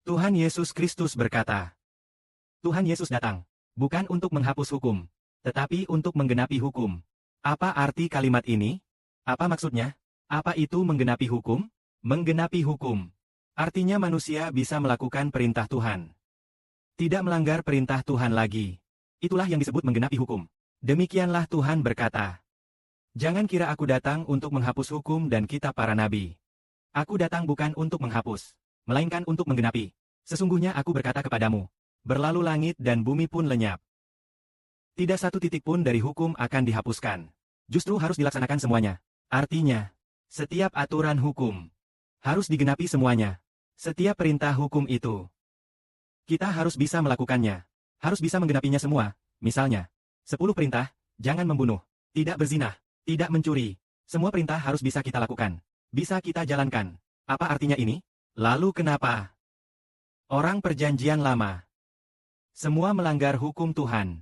Tuhan Yesus Kristus berkata, Tuhan Yesus datang, bukan untuk menghapus hukum, tetapi untuk menggenapi hukum. Apa arti kalimat ini? Apa maksudnya? Apa itu menggenapi hukum? Menggenapi hukum artinya manusia bisa melakukan perintah Tuhan. Tidak melanggar perintah Tuhan lagi. Itulah yang disebut menggenapi hukum. Demikianlah Tuhan berkata, jangan kira aku datang untuk menghapus hukum dan kitab para nabi. Aku datang bukan untuk menghapus, melainkan untuk menggenapi. Sesungguhnya aku berkata kepadamu, berlalu langit dan bumi pun lenyap. Tidak satu titik pun dari hukum akan dihapuskan. Justru harus dilaksanakan semuanya. Artinya, setiap aturan hukum harus digenapi semuanya. Setiap perintah hukum itu, kita harus bisa melakukannya. Harus bisa menggenapinya semua. Misalnya, 10 perintah, jangan membunuh, tidak berzina, tidak mencuri. Semua perintah harus bisa kita lakukan. Bisa kita jalankan. Apa artinya ini? Lalu kenapa orang perjanjian lama semua melanggar hukum Tuhan?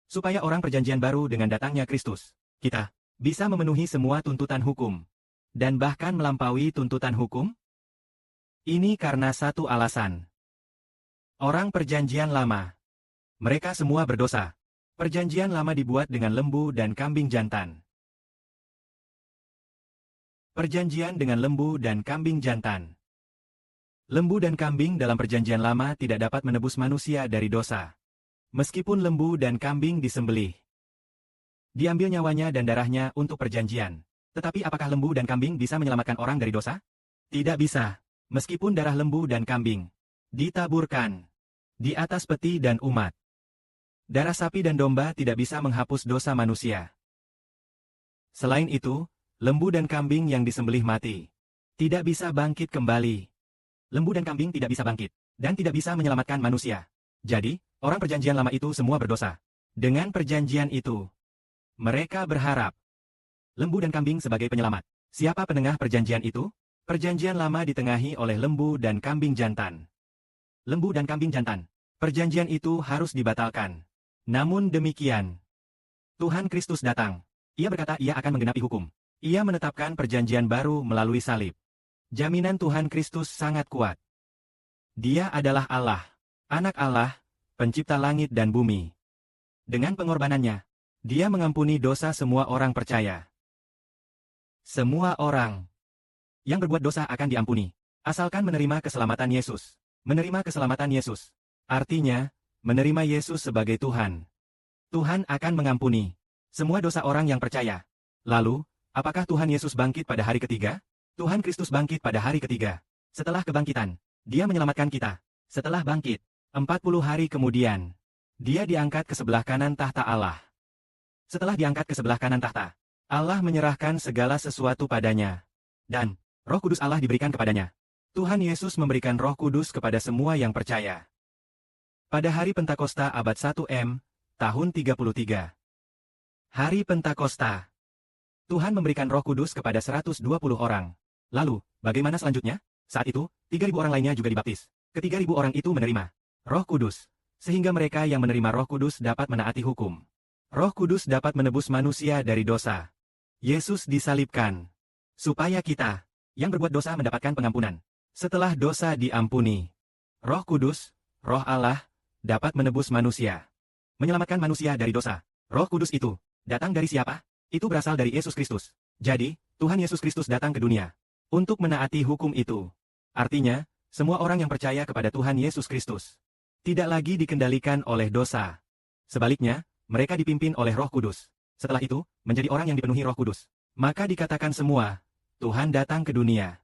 Supaya orang perjanjian baru dengan datangnya Kristus, kita bisa memenuhi semua tuntutan hukum. Dan bahkan melampaui tuntutan hukum? Ini karena satu alasan. Orang perjanjian lama, mereka semua berdosa. Perjanjian lama dibuat dengan lembu dan kambing jantan. Perjanjian dengan lembu dan kambing jantan. Lembu dan kambing dalam perjanjian lama tidak dapat menebus manusia dari dosa. Meskipun lembu dan kambing disembelih, diambil nyawanya dan darahnya untuk perjanjian. Tetapi apakah lembu dan kambing bisa menyelamatkan orang dari dosa? Tidak bisa. Meskipun darah lembu dan kambing ditaburkan di atas peti dan umat, darah sapi dan domba tidak bisa menghapus dosa manusia. Selain itu, lembu dan kambing yang disembelih mati tidak bisa bangkit kembali. Lembu dan kambing tidak bisa bangkit dan tidak bisa menyelamatkan manusia. Jadi, orang perjanjian lama itu semua berdosa. Dengan perjanjian itu, mereka berharap lembu dan kambing sebagai penyelamat. Siapa penengah perjanjian itu? Perjanjian lama ditengahi oleh lembu dan kambing jantan. Lembu dan kambing jantan. Perjanjian itu harus dibatalkan. Namun demikian, Tuhan Kristus datang. Ia berkata ia akan menggenapi hukum. Ia menetapkan perjanjian baru melalui salib. Jaminan Tuhan Kristus sangat kuat. Dia adalah Allah, Anak Allah, Pencipta langit dan bumi. Dengan pengorbanannya, Dia mengampuni dosa semua orang percaya. Semua orang yang berbuat dosa akan diampuni, asalkan menerima keselamatan Yesus. Menerima keselamatan Yesus artinya menerima Yesus sebagai Tuhan. Tuhan akan mengampuni semua dosa orang yang percaya. Lalu, apakah Tuhan Yesus bangkit pada hari ketiga? Tuhan Kristus bangkit pada hari ketiga. Setelah kebangkitan, Dia menyelamatkan kita. Setelah bangkit, 40 hari kemudian, Dia diangkat ke sebelah kanan tahta Allah. Setelah diangkat ke sebelah kanan tahta, Allah menyerahkan segala sesuatu padanya. Dan Roh Kudus Allah diberikan kepadanya. Tuhan Yesus memberikan Roh Kudus kepada semua yang percaya. Pada hari Pentakosta abad 1 M, tahun 33. Hari Pentakosta. Tuhan memberikan Roh Kudus kepada 120 orang. Lalu, bagaimana selanjutnya? Saat itu, 3.000 orang lainnya juga dibaptis. Ke-3.000 orang itu menerima Roh Kudus, sehingga mereka yang menerima Roh Kudus dapat menaati hukum. Roh Kudus dapat menebus manusia dari dosa. Yesus disalibkan supaya kita yang berbuat dosa mendapatkan pengampunan. Setelah dosa diampuni, Roh Kudus, Roh Allah, dapat menebus manusia. Menyelamatkan manusia dari dosa. Roh Kudus itu datang dari siapa? Itu berasal dari Yesus Kristus. Jadi, Tuhan Yesus Kristus datang ke dunia untuk menaati hukum itu. Artinya, semua orang yang percaya kepada Tuhan Yesus Kristus tidak lagi dikendalikan oleh dosa. Sebaliknya, mereka dipimpin oleh Roh Kudus. Setelah itu, menjadi orang yang dipenuhi Roh Kudus. Maka dikatakan semua, Tuhan datang ke dunia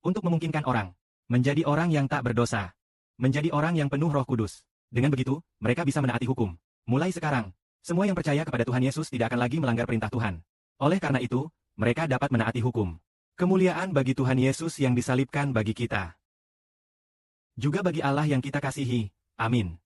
untuk memungkinkan orang menjadi orang yang tak berdosa, menjadi orang yang penuh Roh Kudus. Dengan begitu, mereka bisa menaati hukum. Mulai sekarang, semua yang percaya kepada Tuhan Yesus tidak akan lagi melanggar perintah Tuhan. Oleh karena itu, mereka dapat menaati hukum. Kemuliaan bagi Tuhan Yesus yang disalibkan bagi kita. Juga bagi Allah yang kita kasihi. Amin.